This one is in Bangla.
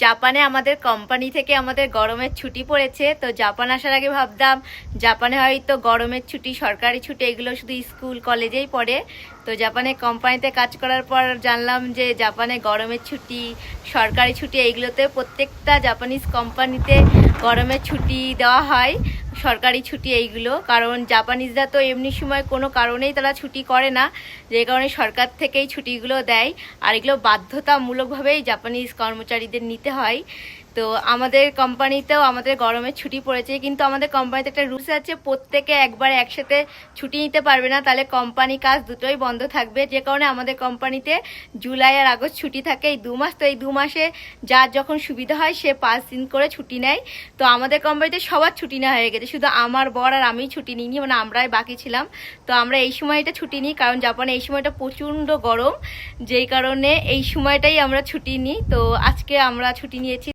জাপানে আমাদের কোম্পানি থেকে আমাদের গরমের ছুটি পড়েছে। তো জাপান আসার আগে ভাবতাম জাপানে হয়তো গরমের ছুটি, সরকারি ছুটি এগুলো শুধু স্কুল কলেজেই পড়ে। তো জাপানে কোম্পানিতে কাজ করার পর জানলাম যে জাপানে গরমের ছুটি, সরকারি ছুটি এইগুলোতে প্রত্যেকটা জাপানিজ কোম্পানিতে গরমের ছুটি দেওয়া হয়, সরকারি ছুটি এইগুলো। কারণ জাপানিজরা তো এমনি সময় কোনো কারণেই তারা ছুটি করে না, যে কারণে সরকার থেকেই ছুটিগুলো দেয়। আর এগুলো বাধ্যতামূলকভাবেই জাপানিজ কর্মচারীদের নিতে হয়। তো আমাদের কোম্পানিতেও আমাদের গরমের ছুটি পড়েছে, কিন্তু আমাদের কোম্পানিতে একটা রুলস আছে, প্রত্যেকে একবারে একসাথে ছুটি নিতে পারবে না, তাহলে কোম্পানি কাজ দুটোই বন্ধ থাকবে। যে কারণে আমাদের কোম্পানিতে জুলাই আর আগস্ট ছুটি থাকে, এই 2 মাস। তো এই 2 মাসে যার যখন সুবিধা হয় সে 5 দিন করে ছুটি নেয়। তো আমাদের কোম্পানিতে সবার ছুটি নেওয়া হয়ে গেছে, শুধু আমার বর আর আমি ছুটি নিইনি, মানে আমরাই বাকি ছিলাম। তো আমরা এই সময়টা ছুটি নিই, কারণ জাপানে এই সময়টা প্রচণ্ড গরম, যেই কারণে এই সময়টাই আমরা ছুটি নিই। তো আজকে আমরা ছুটি নিয়েছি।